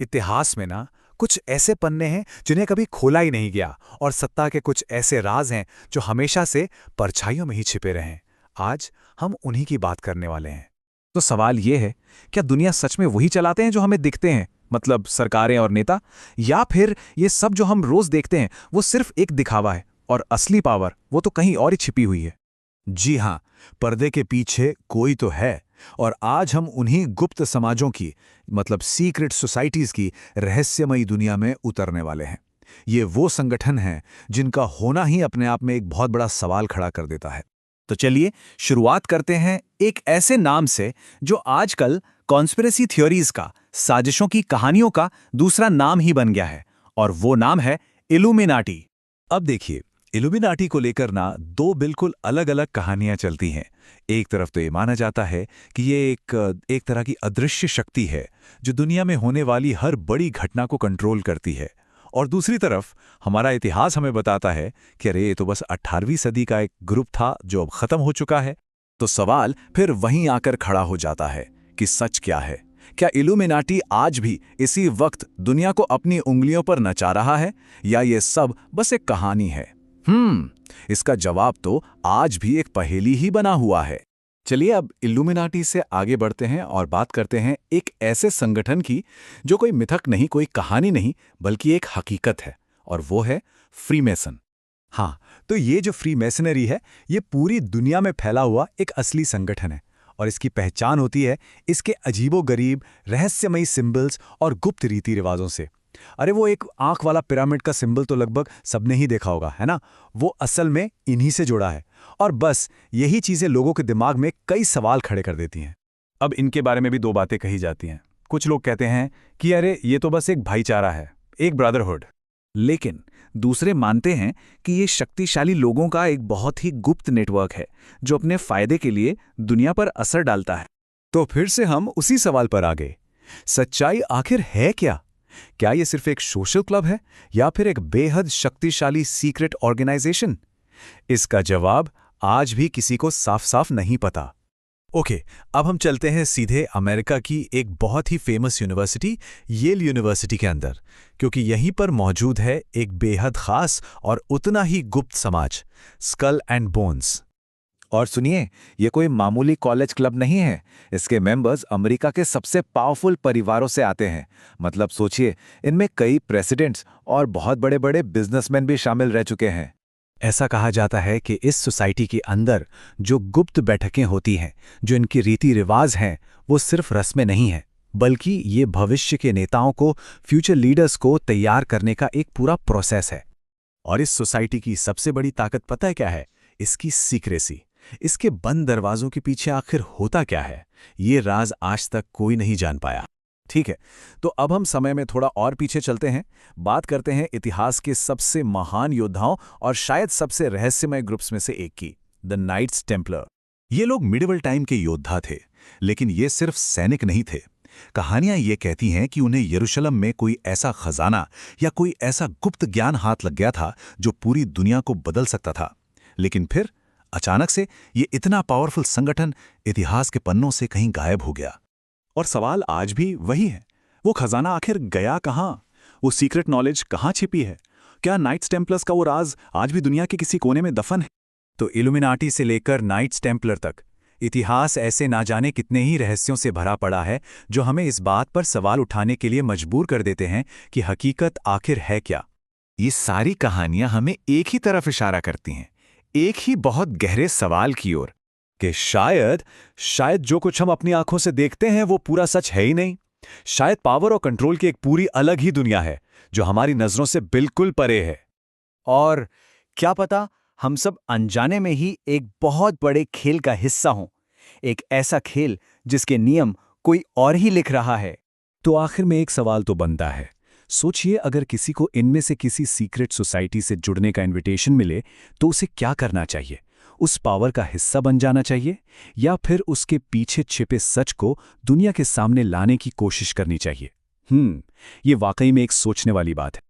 इतिहास में ना कुछ ऐसे पन्ने हैं जिन्हें कभी खोला ही नहीं गया, और सत्ता के कुछ ऐसे राज हैं जो हमेशा से परछाइयों में ही छिपे रहे हैं। आज हम उन्हीं की बात करने वाले हैं। तो सवाल ये है, क्या दुनिया सच में वही चलाते हैं जो हमें दिखते हैं, मतलब सरकारें और नेता, या फिर ये सब जो हम रोज देखते हैं वो सिर्फ एक दिखावा है और असली पावर वो तो कहीं और ही छिपी हुई है। जी हाँ, पर्दे के पीछे कोई तो है, और आज हम उन्हीं गुप्त समाजों की, मतलब सीक्रेट सोसाइटीज की रहस्यमयी दुनिया में उतरने वाले हैं। ये वो संगठन हैं जिनका होना ही अपने आप में एक बहुत बड़ा सवाल खड़ा कर देता है। तो चलिए शुरुआत करते हैं एक ऐसे नाम से जो आजकल कॉन्स्पिरेसी थ्योरीज का, साजिशों की कहानियों का दूसरा नाम ही बन गया है, और वो नाम है इल्यूमिनाटी। अब देखिए, इल्यूमिनाटी को लेकर ना दो बिल्कुल अलग अलग कहानियां चलती हैं। एक तरफ तो ये माना जाता है कि ये एक तरह की अदृश्य शक्ति है जो दुनिया में होने वाली हर बड़ी घटना को कंट्रोल करती है, और दूसरी तरफ हमारा इतिहास हमें बताता है कि अरे ये तो बस 18वीं सदी का एक ग्रुप था जो अब खत्म हो चुका है। तो सवाल फिर वहीं आकर खड़ा हो जाता है कि सच क्या है? क्या इल्यूमिनाटी आज भी इसी वक्त दुनिया को अपनी उंगलियों पर नचा रहा है, या ये सब बस एक कहानी है? इसका जवाब तो आज भी एक पहेली ही बना हुआ है। चलिए अब इल्यूमिनाटी से आगे बढ़ते हैं और बात करते हैं एक ऐसे संगठन की जो कोई मिथक नहीं, कोई कहानी नहीं, बल्कि एक हकीकत है, और वो है फ्रीमेसन। हाँ, तो ये जो फ्रीमेसनरी है, ये पूरी दुनिया में फैला हुआ एक असली संगठन है, और इसकी पहचान होती है इसके अजीबोगरीब रहस्यमयी सिंबल्स और गुप्त रीति रिवाजों से। अरे वो एक आंख वाला पिरामिड का सिंबल तो लगभग सबने ही देखा होगा, है ना? वो असल में इन्हीं से जुड़ा है, और बस यही चीजें लोगों के दिमाग में कई सवाल खड़े कर देती हैं। अब इनके बारे में भी दो बातें कही जाती हैं। कुछ लोग कहते हैं कि अरे ये तो बस एक भाईचारा है, एक ब्रदरहुड। लेकिन दूसरे मानते हैं कि ये शक्तिशाली लोगों का एक बहुत ही गुप्त नेटवर्क है जो अपने फायदे के लिए दुनिया पर असर डालता है। तो फिर से हम उसी सवाल पर आ गए, सच्चाई आखिर है क्या? क्या ये सिर्फ एक सोशल क्लब है, या फिर एक बेहद शक्तिशाली सीक्रेट ऑर्गेनाइजेशन? इसका जवाब आज भी किसी को साफ साफ नहीं पता। ओके, अब हम चलते हैं सीधे अमेरिका की एक बहुत ही फेमस यूनिवर्सिटी, येल यूनिवर्सिटी के अंदर, क्योंकि यहीं पर मौजूद है एक बेहद खास और उतना ही गुप्त समाज, स्कल एंड बोन्स। और सुनिए, ये कोई मामूली कॉलेज क्लब नहीं है। इसके मेंबर्स अमेरिका के सबसे पावरफुल परिवारों से आते हैं। मतलब सोचिए, इनमें कई प्रेसिडेंट्स और बहुत बड़े बड़े बिजनेसमैन भी शामिल रह चुके हैं। ऐसा कहा जाता है कि इस सोसाइटी के अंदर जो गुप्त बैठकें होती हैं, जो इनकी रीति रिवाज हैं, वो सिर्फ रस्में नहीं हैं, बल्कि ये भविष्य के नेताओं को, फ्यूचर लीडर्स को तैयार करने का एक पूरा प्रोसेस है। और इस सोसाइटी की सबसे बड़ी ताकत पता है क्या है? इसकी सीक्रेसी। इसके बंद दरवाजों के पीछे आखिर होता क्या है, ये राज आज तक कोई नहीं जान पाया। ठीक है, तो अब हम समय में थोड़ा और पीछे चलते हैं, बात करते हैं इतिहास के सबसे महान योद्धाओं और शायद सबसे रहस्यमय ग्रुप्स में से एक की, द नाइट्स टेम्पलर। ये लोग मिडिवल टाइम के योद्धा थे, लेकिन ये सिर्फ सैनिक नहीं थे। कहानियां ये कहती हैं कि उन्हें यरूशलेम में कोई ऐसा खजाना या कोई ऐसा गुप्त ज्ञान हाथ लग गया था जो पूरी दुनिया को बदल सकता था। लेकिन फिर अचानक से ये इतना पावरफुल संगठन इतिहास के पन्नों से कहीं गायब हो गया। और सवाल आज भी वही है, वो खजाना आखिर गया कहाँ? वो सीक्रेट नॉलेज कहाँ छिपी है? क्या नाइट्स टेम्पलर्स का वो राज आज भी दुनिया के किसी कोने में दफन है? तो इल्यूमिनाटी से लेकर नाइट्स टेम्पलर तक इतिहास ऐसे ना जाने कितने ही रहस्यों से भरा पड़ा है, जो हमें इस बात पर सवाल उठाने के लिए मजबूर कर देते हैं कि हकीकत आखिर है क्या। ये सारी कहानियां हमें एक ही तरफ इशारा करती हैं, एक ही बहुत गहरे सवाल की ओर, कि शायद जो कुछ हम अपनी आंखों से देखते हैं वो पूरा सच है ही नहीं। शायद पावर और कंट्रोल की एक पूरी अलग ही दुनिया है जो हमारी नजरों से बिल्कुल परे है। और क्या पता हम सब अनजाने में ही एक बहुत बड़े खेल का हिस्सा हों, एक ऐसा खेल जिसके नियम कोई और ही लिख रहा है। तो आखिर में एक सवाल तो बनता है, सोचिए अगर किसी को इनमें से किसी सीक्रेट सोसाइटी से जुड़ने का इनविटेशन मिले तो उसे क्या करना चाहिए? उस पावर का हिस्सा बन जाना चाहिए, या फिर उसके पीछे छिपे सच को दुनिया के सामने लाने की कोशिश करनी चाहिए? ये वाकई में एक सोचने वाली बात है।